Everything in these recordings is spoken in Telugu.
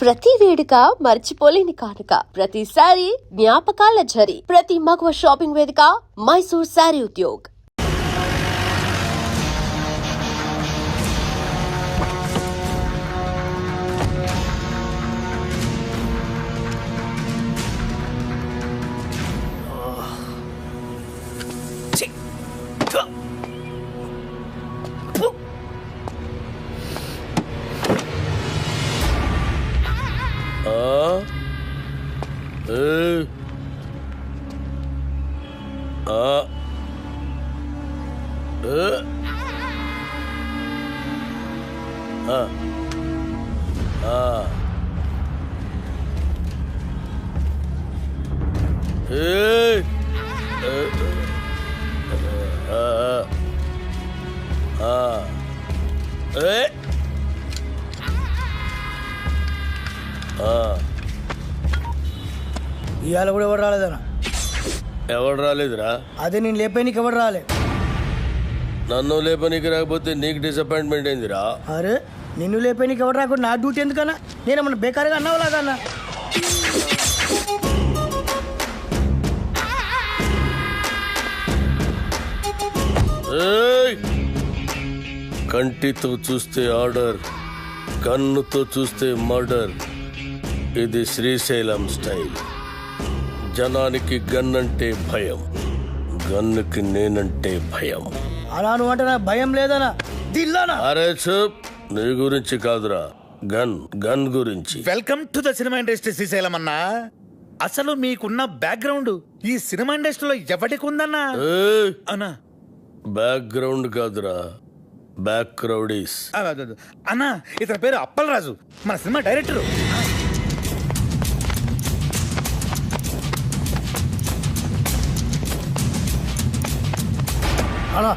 ప్రతి వేడుక మర్చిపోలేని కానుక, ప్రతిసారి జ్ఞాపకాల ఝరి, ప్రతి మగువ షాపింగ్ వేదిక మైసూర్ శారీ ఉద్యోగ్. ఇవాళ కూడా ఎవరు రాలేదన్నా? ఎవడు రాలేదురా? అదే నేను లేపానికి ఎవరు రాలే. నన్ను లేపనికి రాకపోతే నీకు డిసప్పాయింట్మెంట్ అయిందిరా. అరే నిన్ను లేపానికి ఎవరు రాకుండా నా డ్యూటీ ఎందుకన్నా? నేనేమన్నా బేకారుగా అన్నావులాగా అన్నా? కంటితో చూస్తే ఆర్డర్, కన్నుతో చూస్తే మర్డర్. ఇది శ్రీశైలం స్టైల్. జనానికి గన్ అంటే భయం, గన్నుకి నేనంటే భయం. అలా నువ్వు అంటే నాకు భయం లేదనా? దిల్లానా? అరే చూప్, నీ గురించి కాదురా, గన్ గన్ గురించి. Welcome to the cinema industry Srisailam అన్నా. అసలు మీకున్న బ్యాక్గ్రౌండ్ ఈ సినిమా ఇండస్ట్రీలో ఎవరికి ఉందన్నా? అన్నా బ్యాక్గ్రౌండ్ కాదురా, బ్యాక్ క్రౌడీస్. అన్నా ఇతని పేరు అప్పలరాజు, మన సినిమా డైరెక్టరు. అలా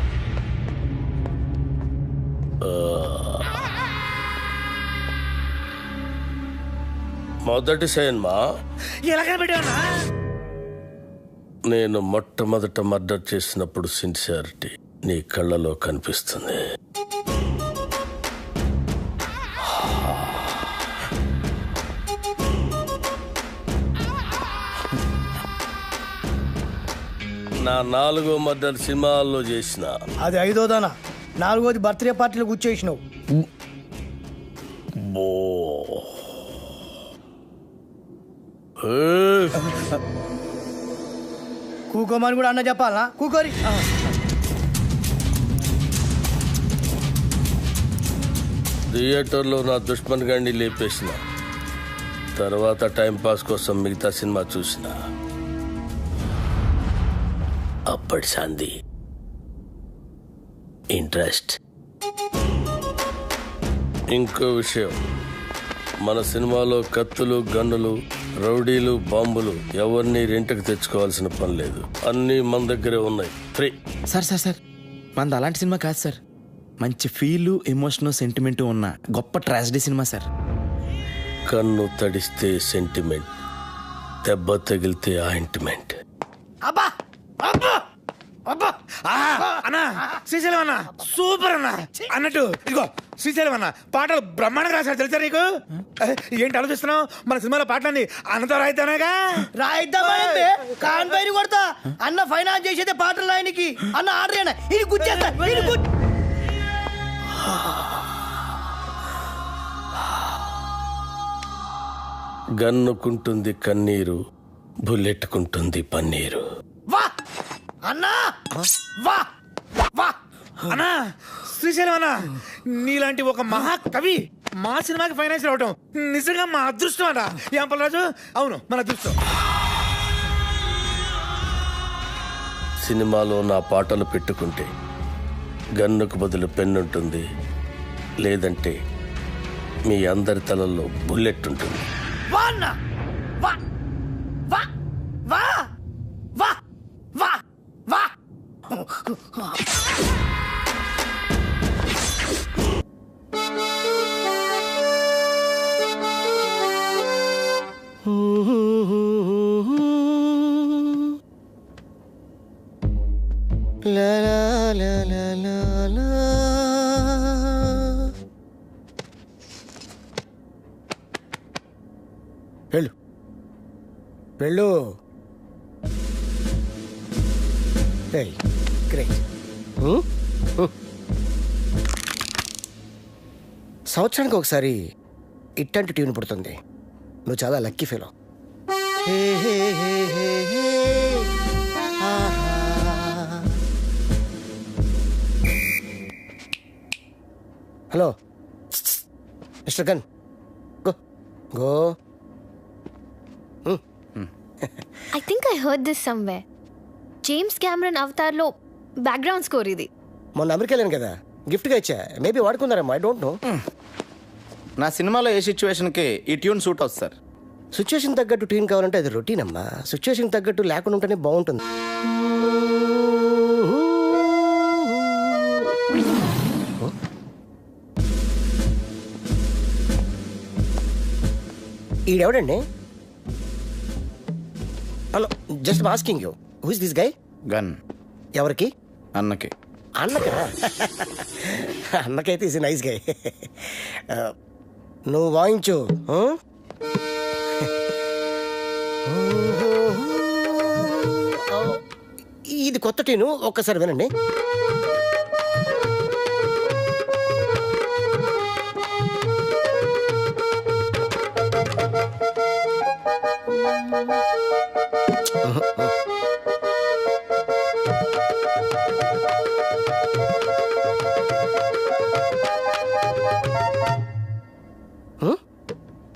మొదటి సినిమా ఎలాగ పెట్టావన్నా? నేను మొట్టమొదట మర్డర్ చేసినప్పుడు సిన్సియారిటీ నీ కళ్ళలో కనిపిస్తుంది. నా 4వ మర్డర్ సినిమాల్లో చేసిన. అది 5వదనా? 4వది బర్త్డే పార్టీలో కూర్చేసినావు. కూకోమని కూడా అన్న చెప్పాలనా? కూకోరి. థియేటర్లో నా దుష్మన్ గాడిని లేపేసిన తర్వాత టైంపాస్ కోసం మిగతా సినిమా చూసిన. అప్పటి సంధి ఇంట్రెస్ట్. ఇంకో విషయం, మన సినిమాలో కత్తులు, గన్నులు, రౌడీలు, బాంబులు ఎవరిని రెంట్కి తెచ్చుకోవాల్సిన పని లేదు. అన్నీ మన దగ్గరే ఉన్నాయి, ఫ్రీ. సార్ మనది అలాంటి సినిమా కాదు సార్. మంచి ఫీలు, ఎమోషను, సెంటిమెంటు ఉన్న గొప్ప ట్రాజడీ సినిమా సార్. కన్ను తడిస్తే సెంటిమెంట్, దెబ్బ తగిలితే ఆయింట్మెంట్. అబ్బా అబ్బా అబ్బా! అన్నా శ్రీశైలం అన్నా సూపర్ అన్నా. అన్నట్టు ఇదిగో శ్రీశైలం అన్న పాటలు బ్రహ్మాండంగా రాశారు తెలుసా నీకు? ఏంటి ఆలోచిస్తున్నావు? మన సినిమాలో పాటలన్నీ అన్నతో రాయితానేగా. రాయిద్దామనే కాన్ పైన కొడతా. అన్న ఫైనాన్స్ చేసేదే పాటలు ఆయనకి. అన్న ఆర్డర్ అయినా ఇది గుచ్చేస్తా. గన్నుకుంటుంది కన్నీరు, బుల్లెట్టుకుంటుంది పన్నీరు. వా అన్నా, వా వా అన్నా శ్రీశైలం అన్నా, నీలాంటి ఒక మహాకవి మా సినిమాకి ఫైనాన్స్ రావటం నిజంగా మా అదృష్టం అన్నా. యాంపలరాజు, అవును మన అదృష్టం. సినిమాలో నా పాటలు పెట్టుకుంటే గన్నుకు బదులు పెన్నుంటుంది, లేదంటే మీ అందరి తలల్లో బుల్లెట్ ఉంటుంది. వా అన్నా, వా వా వా వా వా వా. La la la la la la. వెళ్ళు వెళ్ళు. గ్రేట్. సంవత్సరానికి ఒకసారి ఇట్టంటి ట్యూన్ పుడుతుంది. నువ్వు చాలా lucky fellow. Hello mister gun, go go. I think I heard this somewhere. James Cameron అవతార్లో బ్యాక్గ్రౌండ్ స్కోర్ ఇది. మొన్న అమెరికా వెళ్ళాను కదా, గిఫ్ట్గా ఇచ్చా. మేబీ వాడుకున్నారేమో, ఐ డోంట్ నో. నా సినిమాలో ఏ సిచ్యువేషన్కి ఈ ట్యూన్ సూట్ అవుతుంది సార్. సిచ్యువేషన్ తగ్గట్టు ట్యూన్ కావాలంటే అది రొటీన్ అమ్మా. సిచ్యువేషన్ తగ్గట్టు లేకుండా ఉంటేనే బాగుంటుంది. ఈడెవడండి? Hello, just asking you, who is this guy? Gun ఎవరికి? అన్నకి. అన్నకా? అన్నకైతే ఈజ్ నైస్ గై. నువ్వు వాయించు. ఇది కొత్త ట్యూను, ఒక్కసారి వినండి.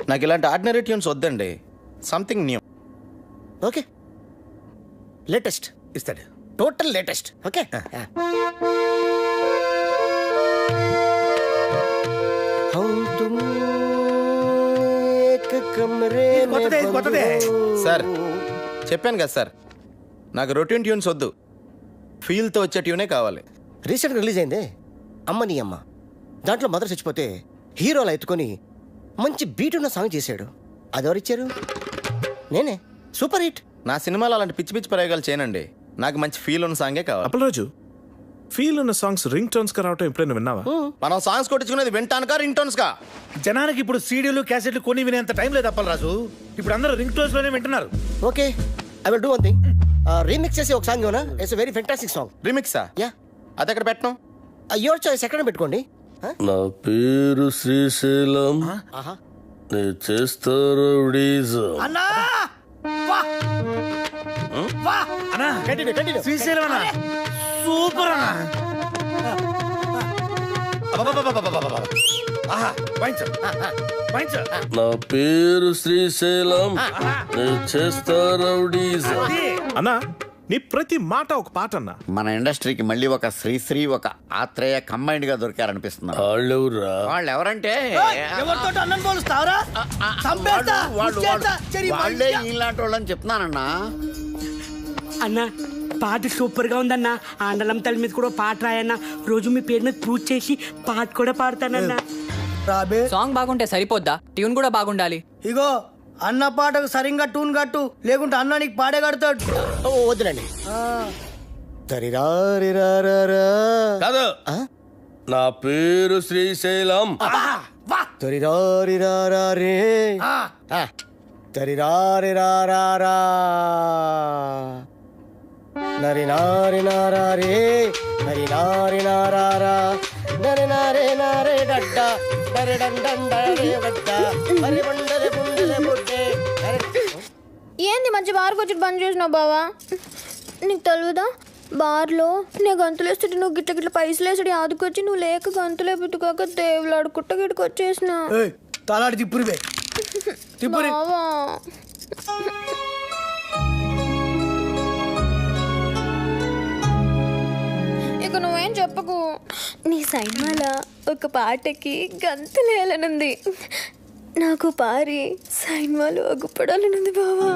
నాకు ఇలాంటి ఆర్డినరీ ట్యూన్స్ వద్దండి, సంథింగ్ న్యూ. ఓకే, లేటెస్ట్ ఇస్తాడు. Total latest. ఓకే, కొత్తదే. సార్ చెప్పాను కదా సార్, నాకు రొటీన్ ట్యూన్స్ వద్దు, ఫీల్తో వచ్చే ట్యూనే కావాలి. రీసెంట్గా రిలీజ్ అయింది అమ్మ నీ అమ్మ. దాంట్లో మదర్ చచ్చిపోతే హీరోలా ఎత్తుకొని మంచి బీట్ ఉన్న సాంగ్ చేశాడు. అది ఎవరిచ్చారు? నేనే. Super hit. నా సినిమాలో అలాంటి పిచ్చి పిచ్చి ప్రయోగాలు చేయనండి, నాకు మంచి ఫీల్ ఉన్న సాంగే కావాలి. అప్పలరాజు, ఫీల్ ఉన్న సాంగ్స్ రింగ్ టోన్స్ గా రావటం ఎప్పుడైనా విన్నావా? మనం సాంగ్స్ కొట్టించుకునేది వింటానుకా రింగ్ టోన్స్ కా? జనానికి ఇప్పుడు సీడీలు క్యాసెట్లు కొని వినేంత టైం లేదు అప్పలరాజు. ఇప్పుడు అందరూ రింగ్ టోన్స్ లోనే వింటున్నారు. Okay, I will do one thing. Remix చేసి ఒక సాంగ్ ఇవ్వనా? It's very fantastic song. రీమిక్సా? యా, అది ఎక్కడ పెట్టను? Your choice. ఎక్కడ పెట్టుకోండి. నా పేరు శ్రీశైలం, ఆహా, నేను చేస్తారు అన్నా అన్నా కంటిన్యూ కంటిన్యూ. శ్రీశైలం అన్న సూపర్ అన్న. ఆహా, వాయించు వాయించు. నా పేరు శ్రీశైలం, నేను చేస్తారు అన్నా, నీ ప్రతి మాట ఒక పాట అన్నా. మన ఇండస్ట్రీకి మళ్ళీ ఒక శ్రీశ్రీ, ఒక ఆత్రేయ కంబైన్డ్ గా దొరికారనిపిస్తున్నారు. వాళ్ళెవరా? వాళ్ళు ఎవరంటే ఎవరితో అన్నం పోలుస్తావరా? చంపేస్తా, ముచ్చేస్తా, చెరి వాళ్ళే వైద్య. ఇలాంటి వాళ్ళని చెప్తున్నానన్నా. అన్నా పాట సూపర్ గా ఉందన్నా. ఆండలం తల్లి మీద కూడా పాట రాయన్నా. రోజు మీ పేరు మీద పూజ చేసి పాట కూడా పాడతానన్నా. రాబే, సాంగ్ బాగుంటే సరిపోద్దా? ట్యూన్ కూడా బాగుండాలి. ఇగో అన్న పాటకు సరిగ్గా టూన్ కట్టు, లేకుంటే అన్న నీకు పాడే కడతాడు. వద్దులండి. కాదు, నా పేరు శ్రీశైలం. తరిరారిరారే తరిరారిరారా నరి నారి నారే నరి నారి నారా నరి నారే నారే డడ్డ నరి డండే వడ్డ మరి బండరే బుండరే బుడ్డే. ఏంది మంచి బార్కి వచ్చి బంద్ చేసినావు బావా? నీకు తెలియదా, బార్లో నేను గంతులు వేస్తుంటే నువ్వు గిట్ల గిట్ల పైసలు వేసాడు ఆదుకొచ్చి నువ్వు లేక గంతులే పెట్టుకోక దేవులాడు కుట్ట గిట్టుకు వచ్చేసిన తలాడి తిప్పురివే తిప్పురి. బావా. ఇక నువ్వేం చెప్పకు. నీ సైన్మాల ఒక పాటకి గంతులేయాలనుంది. నాకు పారి సైన్మాలు అగ్గుపడాలనుంది బావా.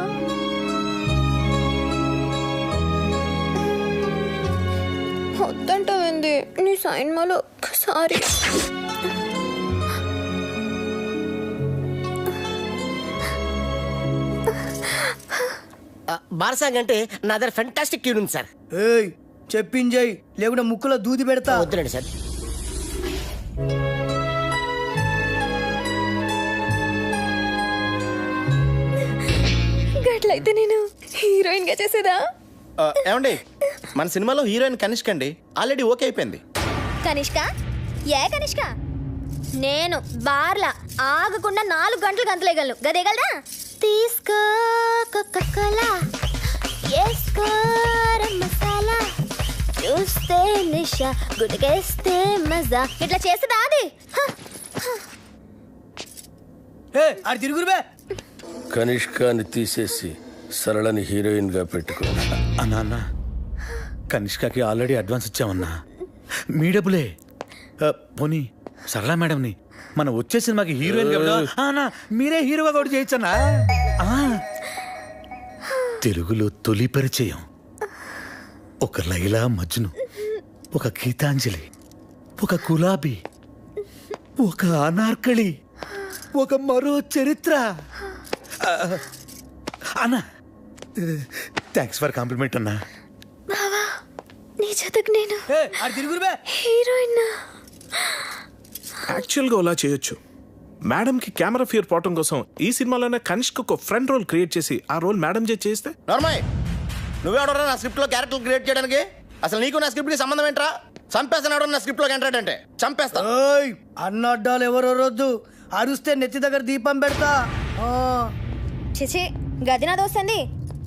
వద్దంటావేంది? నీ సైన్మాలో ఒక్కసారి బారసాంగ్ అంటే నా దగ్గర ఫెంటాస్టిక్ ట్యూన్ ఉంది సార్. చెప్పింజయ్, లేకుంటే ముక్కులో దూది పెడతా. వద్దులండి సార్. ఎట్లయితే నేను హీరోయిన్ గా చేసేదా? ఏమండి మన సినిమాలో హీరోయిన్ కనిష్క అండి, ఆల్రెడీ ఓకే అయిపోయింది. కనిష్క? ఏ కనిష్క? నేను బార్లా ఆగకుండా 4 గంటలు గంతలేయగలను, గదేగలదా? తీసుకో కోకా-కోలా, ఏసుకో మసాలా, చూస్తే నిషా, గుడికేస్తే మజా, ఇట్లా చేస్తుందా అది? అది తిరుగురుబే. కనిష్కాని తీసేసి సరళని హీరోయిన్ గా పెట్టుకో. అన్నా కనిష్కకి ఆల్రెడీ అడ్వాన్స్ ఇచ్చామన్నా, మీ డబ్బులే. పోనీ సరళ మేడంని మనం వచ్చే సినిమాకి హీరోయిన్ అన్నా మీరే హీరోగా కూడా చేయొచ్చన్నా. తెలుగులో తొలి పరిచయం ఒక లైలా మజ్ను, ఒక గీతాంజలి, ఒక గులాబీ, ఒక అనార్కళి, ఒక మరో చరిత్ర. అన్నా థ్యాంక్స్ ఫర్ కాంప్లిమెంట్ అన్నా. బావా నీ జతకు నేను అది తిరుగురుబే. హీరోయిన్. యాక్చువల్గా అలా చేయొచ్చు. మేడంకి కెమెరా ఫియర్ పోవటం కోసం ఈ సినిమాలోనే కనిష్క ఒక ఫ్రెండ్ రోల్ క్రియేట్ చేసి ఆ రోల్ మేడం చేస్తే. నార్మల్ నువ్వెవడరా నా స్క్రిప్ట్ లో క్యారెక్టర్ క్రియేట్ చేయడానికి? అసలు నీకు నా స్క్రిప్ట్ కి సంబంధం ఏంట్రా? చంపేస్తాడు నా స్క్రిప్ట్ లో ఎంటర్టైన్ అంటే చంపేస్తా. అన్న అడ్డాలు ఎవరో రొద్దు, అరుస్తే నెత్తి దగ్గర దీపం పెడతా. చిచి గది నా దోస్తుంది.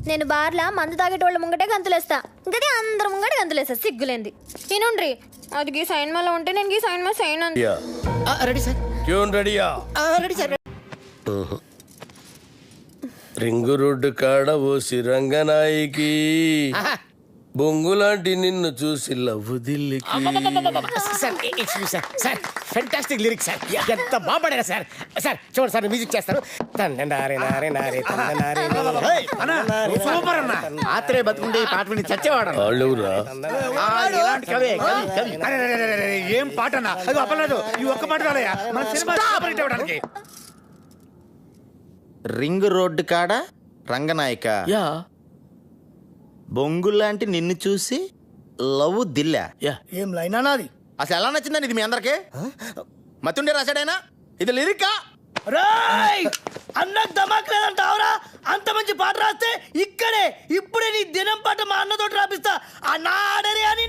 నేను బార్లా మందు తాగేటోళ్ళ ముంగటే గంతులేస్తా, గది అందరు ముంగటే గంతులేస్తా, సిగ్గులేంది. తినుండ్రి, అది గీ సైన్ మాలో ఉంటే నేను గీ సైన్ మా సైన్ అంది. Ready sir. ట్యూన్ రెడీయా? Ready sir. రింగు రోడ్డు కాడ ఓసి రంగనాయికి, బొంగులాంటి నిన్ను చూసి లవ్వు దిల్లికి. సార్ ఫెంటాస్టిక్ లిరిక్స్ సార్, ఎంత బాగుపడారా సార్. సార్ చూడండి సార్, మ్యూజిక్ చేస్తారు. సూపర్ అన్నా. ఆత్రే బతుకుంటే ఈ పాట విని చచ్చేవాడు. వాళ్ళెవరా? ఏం పాట అన్నా, అది అప్పలేదు. ఈ ఒక్క పాట రాలయ్యా మన సినిమా సూపర్ హిట్ అవ్వడానికి. రింగ్ రోడ్డు కాడ రంగనాయక, బొంగులాంటి నిన్ను చూసి లవ్ దిల్లా. ఏం లైన్ అన్నది? అసలు ఎలా నచ్చిందని ఇది మీ అందరికి? మతుండే రాశాడైనా ఇది లిరికా? అన్న దమాక్ లేదంటావురా? అంత మంచి పాట రాస్తే ఇక్కడే ఇప్పుడే నీ దినం పాట మా అన్నతోటి రాపిస్తా. అన్న ఆడరే అని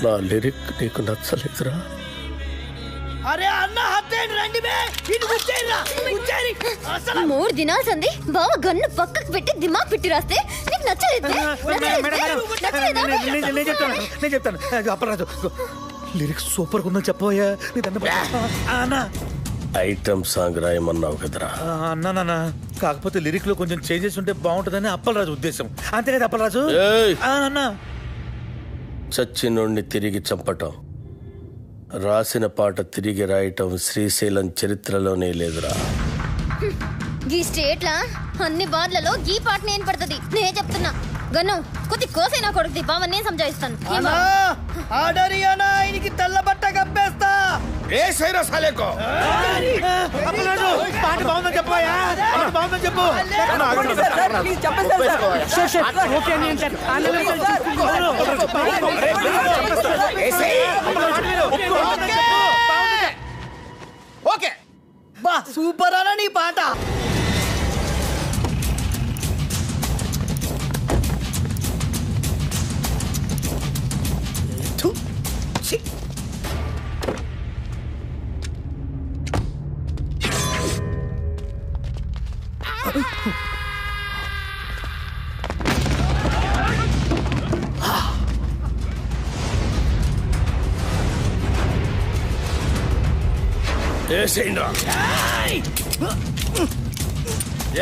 నా లిరిక్ నీకు నచ్చలేదురా? అరే అన్న హత్తేండి రండి బే, ఇది గుచ్చేయరా గుచ్చేరి. అసలు 3 దినాలు సంది బావ గన్ను పక్కకు పెట్టి దిమాగ్ పెట్టి రాస్తే నీకు నచ్చలేదు. నేను చెప్తాను. అప్పరాజు లిరిక్స్ సూపర్ ఉందని చెప్పబోయా. అన్నా ఐటమ్ సాంగ్ రాయమన్నావు కదరా? అన్నా కాకపోతే లిరిక్ లో కొంచెం చేంజెస్ ఉంటే బాగుంటుందని అప్పలరాజు ఉద్దేశం. అంతే కదా అప్పలరాజు? అన్నా చచ్చినోడిని తిరిగి చంపటం, రాసిన పాట తిరిగి రాయటం శ్రీశైలం చరిత్రలోనే లేదురా. ఈ స్టేట్ లా అన్ని బార్లలో ఈ పాట నేను పడుతుంది. నేను చెప్తున్నా గన్ను కొద్ది కోసైనా కొడుకుది బావ, నేను సంజాయిస్తాను. ఆడరి అన్న ఆయనకి తెల్ల బట్ట కప్పేస్తా. పాట బాగుందని చెప్పాయా? బాగుందని చెప్పు. ఓకే బా సూపర్ అన్న నీ పాట.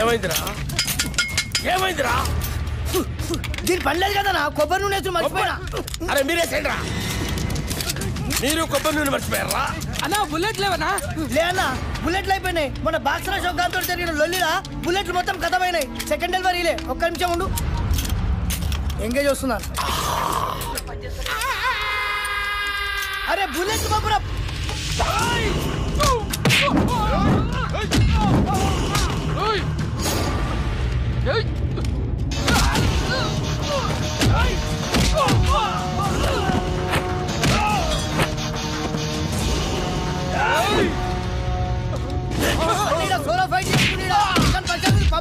ఏమైందిరా? ఏమైందిరా? దీని పనిలేదు కదా నా కొబ్బరి నూనె మర్చిపోయినా. అరే మీరేసేయండిరా. మీరు కొబ్బరి నూనె మర్చిపోయారా? అన్నా బుల్లెట్ లేవనా? లే అన్న బుల్లెట్లు అయిపోయినాయి. మన బాక్సరా షోకాంతో జరిగిన లొల్లిలా బుల్లెట్లు మొత్తం కథమైనాయి. సెకండ్ డెలివరీలే. ఒక్క నిమిషం ఉండు, ఎంగేజ్ వస్తున్నాను. అరే బుల్లెట్ బాబురా.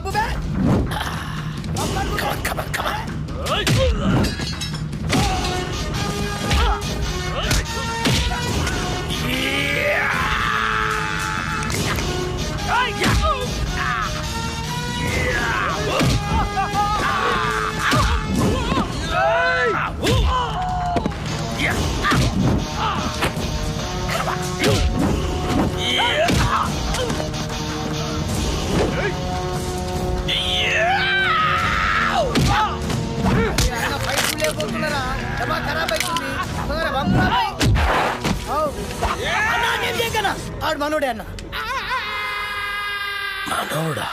బాబు బే ఆడు మనోడే అన్న. మనోడా?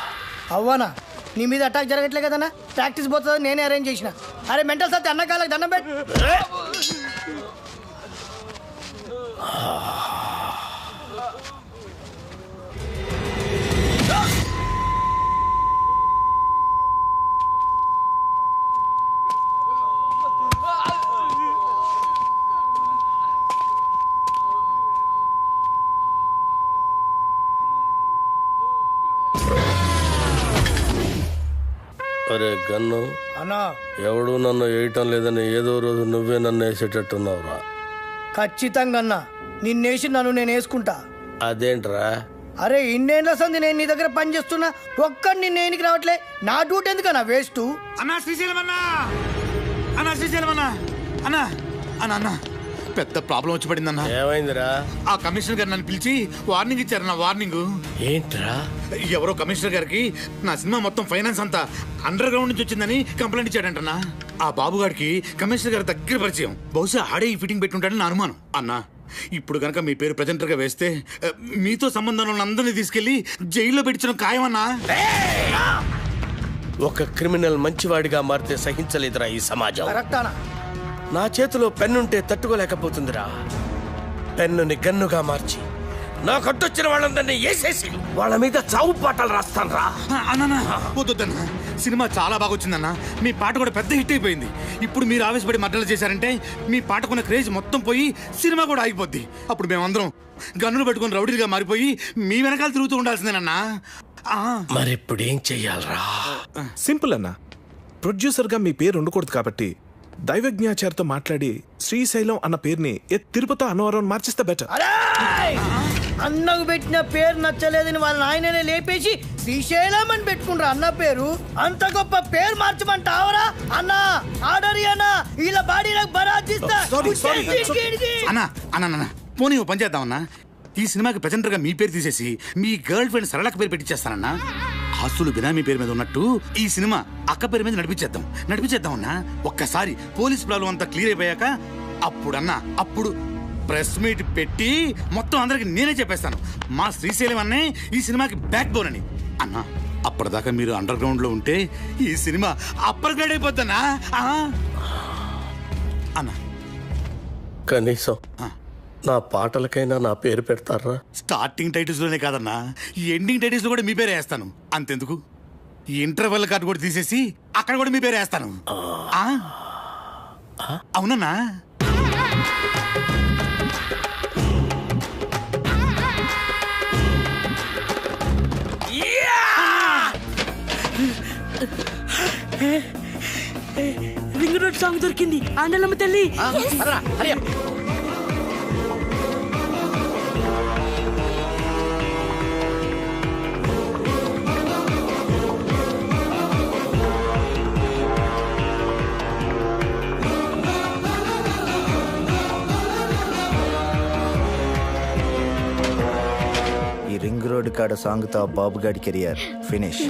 అవ్వనా నీ మీద అటాక్ జరగట్లే కదన్నా, ప్రాక్టీస్ పోతుంది నేనే అరేంజ్ చేసిన. అరే మెంటల్ సత్తి అన్న కాళ్ళకి దండం పెట్టి. అరే గన్ను అన్నా ఎవడు నన్ను వేయటం లేదని ఏదో రోజు నువ్వే నన్ను వేసేటట్టున్నావురా. ఖచ్చితంగా అన్నా నిన్నేసి నన్ను నేను వేసుకుంటా. అదేంట్రా? అరే ఇన్నేళ్ళ సంది నేను నీ దగ్గర పని చేస్తున్నా, ఒక్కడు నిన్ను ఏనికి రావట్లే. నా డ్యూటీ ఎందుకన్నా వేస్ట్? అన్నా శ్రీశైలం అన్నా, అన్నా శ్రీశైలం అన్నా, అన్నా అన్నా అన్నా పెద్ద ప్రాబ్లం వచ్చి పడిందన్నా. ఏమైందిరా? ఆ కమిషనర్ గారు నన్ను పిలిచి వార్నింగ్ ఇచ్చారన్నా. వార్నింగ్ ఏంట్రా? ఎవరో కమిషనర్ గారికి నా సినిమా మొత్తం ఫైనాన్స్ అంతా అండర్ గ్రౌండ్ నుంచి వచ్చిందని కంప్లైంట్ ఇచ్చాడంటన్నా. ఆ బాబు గారికి కమిషనర్ గారి దగ్గర పరిచయం, బహుశా ఆడే ఈ ఫిట్టింగ్ పెట్టుంటాడని నా అనుమానం. అన్నా ఇప్పుడు కనుక మీ పేరు ప్రెజెంటర్ గా వేస్తే మీతో సంబంధం ఉన్న అందరినీ తీసుకెళ్లి జైల్లో పెట్టించడం ఖాయమన్నా. ఒక క్రిమినల్ మంచివాడిగా మారితే సహించలేదురా ఈ సమాజం. కరెక్టానా? నా చేతిలో పెన్నుంటే తట్టుకోలేకపోతుందిరా. పెన్నుని గన్నుగా మార్చి నా కట్టొచ్చిన వాళ్ళందరినీ వేసేసి వాళ్ళ మీద చావు పాటలు రాస్తాను రా. అన్నా వద్దన్నా, సినిమా చాలా బాగా వచ్చిందన్నా. మీ పాట కూడా పెద్ద హిట్ అయిపోయింది. ఇప్పుడు మీరు ఆవేశపడి మర్డర్లు చేశారంటే మీ పాటకున్న క్రేజ్ మొత్తం పోయి సినిమా కూడా ఆగిపోద్ది. అప్పుడు మేమందరం గన్నులు పెట్టుకుని రౌడీలుగా మారిపోయి మీ వెనకాల తిరుగుతూ ఉండాల్సిందేనన్నా. మరి ఇప్పుడు ఏం చెయ్యాలరా? సింపుల్ అన్న, ప్రొడ్యూసర్ గా మీ పేరు ఉండకూడదు కాబట్టి దైవజ్ఞాచారితో మాట్లాడి శ్రీశైలం అన్న పేరుని తిరుపతి అన్నవరం మార్చిస్తే బెటర్. అన్నకు పెట్టిన పేరు నచ్చలేదని వాళ్ళ ఆయననే లేపేసి శ్రీశైలం అని పెట్టుకుంటారు అన్న పేరు. అంత గొప్ప పేరు మార్చమంటావరా అన్న? ఆర్డర్ అన్నా, ఇలా బాడీ నాకు బరాజిస్తా. అన్నా అన్నా పోనీ ఓ పని చేద్దామన్నా, ఈ సినిమాకి ప్రెజెంటర్ గా మీ పేరు తీసేసి మీ గర్ల్ ఫ్రెండ్ సరళక పేరు పెట్టించేస్తానన్నా. ఆస్తులు బినామీ పేరు మీద ఉన్నట్టు ఈ సినిమా అక్క పేరు మీద నడిపించేద్దామన్నా. ఒక్కసారి పోలీస్ ప్రాబ్లం అంతా క్లియర్ అయిపోయాక అప్పుడు ప్రెస్ మీట్ పెట్టి మొత్తం అందరికి నేనే చెప్పేస్తాను మా శ్రీశైలం అన్నే ఈ సినిమాకి బ్యాక్ బోన్ అని. అన్నా అప్పటిదాకా మీరు అండర్ గ్రౌండ్ లో ఉంటే ఈ సినిమా అప్పర్ గ్రేడ్ అయిపోద్దన్నా. అన్నా కనీసం నా పాటలకైనా నా పేరు పెడతారా? స్టార్టింగ్ టైటిల్స్ లోనే కాదన్నా, ఎండింగ్ టైటిల్స్ లో కూడా మీ పేరే వేస్తాను. అంతెందుకు, ఇంటర్వెల్ కార్డు కూడా తీసేసి అక్కడ కూడా మీ పేరే వేస్తాను. అవునన్నా? రింగ్ రోడ్ సాంగ్ దొరికింది. ఆండలమ్మ తల్లి. ఈ రింగ్ రోడ్ కాడ సాంగ్తో బాబుగాడి కెరియర్ ఫినిష్.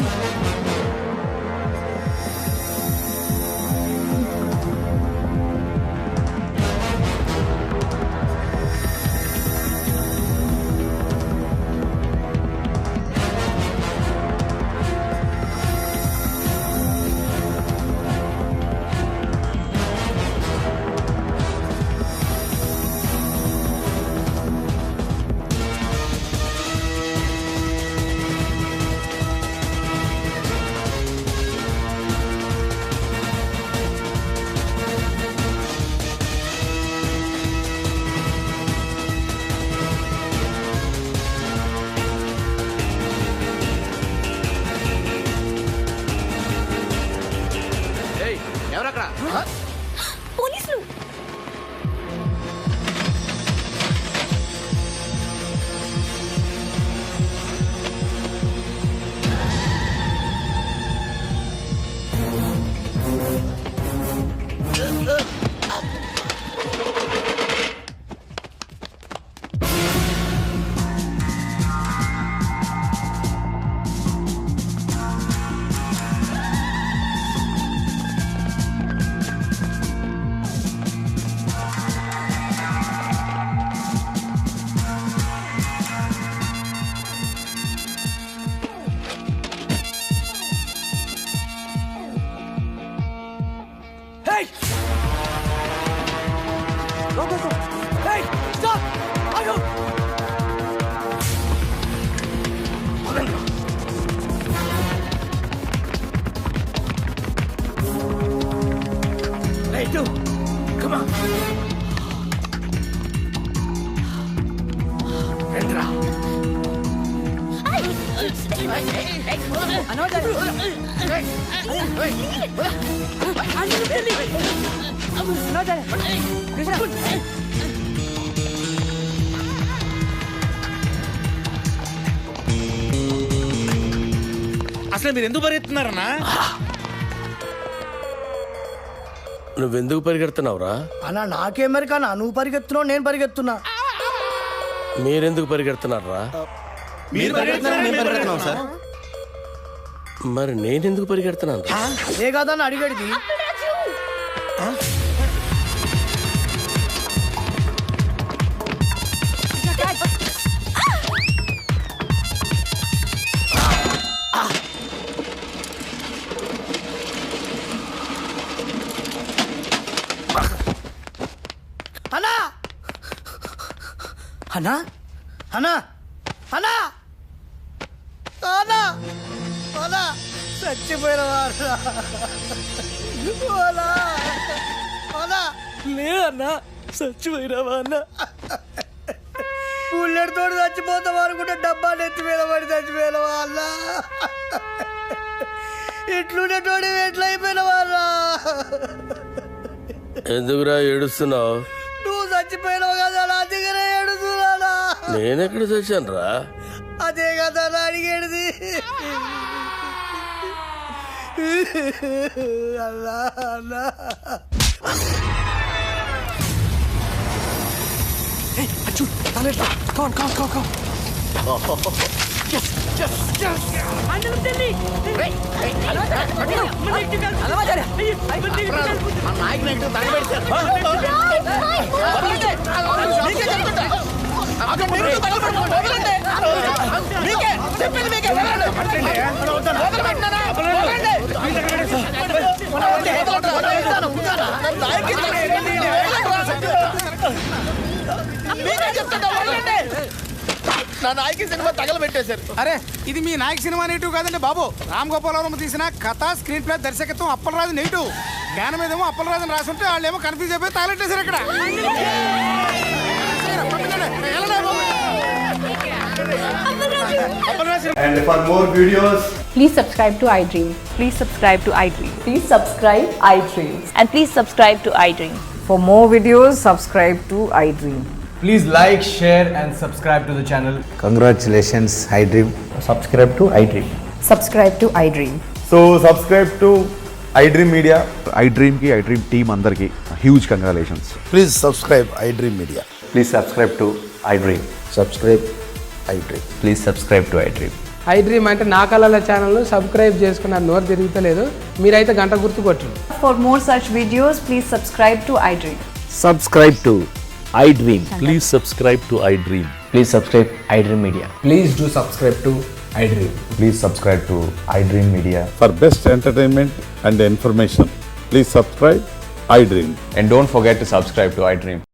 అసలు మీరు ఎందుకు పరిగెత్తున్నారన్నా? నువ్వెందుకు పరిగెడుతున్నావురా? అన్నా నాకేం మరి కన్నా నువ్వు పరిగెత్తున్నావు నేను పరిగెత్తున్నా. మీరెందుకు పరిగెడుతున్నారా? మీరు పరిగెడుతున్నారు, మేము పరిగెడుతున్నాం సార్. మరి నేనెందుకు పరిగెడుతున్నాను? ఏ కాదన్న అడిగడిది. అన్నా అన్నా అన్నా అన్నా అన్నా అన్నా చచ్చిపోయిన వారా అన్నా లేదన్నా చచ్చిపోయినావా అన్న? బుల్లెట్ తోటి చచ్చిపోతాం అనుకుంటే డబ్బా నెత్తి మీద పడి చచ్చిపోయినవా అన్న? ఇట్లుండేటోడి ఎట్లా అయిపోయినవా అన్నా? ఎందుకురా ఏడుస్తున్నావు? నువ్వు చచ్చిపోయినావు కదా నా దగ్గర ఏడుస్తున్నానా? నేనెక్కడ చచ్చాను రా? అదే కదా నా అడిగేది. అల్లా అల్లా నా నాయకి సినిమా తగలబెట్టేశారు. అరే ఇది మీ నాయక్ సినిమా నెగిటివ్ కాదండి బాబు. రామ్ గోపాలవరం తీసిన కథ స్క్రీన్ ప్లే దర్శకత్వం అప్పలరాజు నెగిటివ్. జ్ఞానం ఏదేమో అప్పలరాజుని రాసుంటే వాళ్ళేమో కన్ఫ్యూజ్ అయిపోయి తగలెట్టేశారు ఇక్కడ. And for more videos, please subscribe to iDream. Please subscribe to iDream. Please subscribe iDream. And please subscribe to iDream. For more videos, subscribe to iDream. please like, share and subscribe to the channel. Congratulations, iDream. Subscribe to iDream. Subscribe to iDream. So subscribe to iDream Media. iDream ki iDream team andarki huge congratulations. Please subscribe iDream Media. Please subscribe to iDream. Subscribe iDream. Please subscribe to iDream. iDream అంటే నా కళల ఛానల్ సబ్స్క్రైబ్ చేసుకున్న నోరు తిరుగుతలేదు. మీరైతే గంట గుర్తు కొట్టండి. For more such videos, please subscribe to iDream. Subscribe to iDream. Please subscribe to iDream. Please subscribe iDream Media. Please do subscribe to iDream. Please subscribe to iDream Media. For best entertainment and information, please subscribe iDream. And don't forget to subscribe to iDream.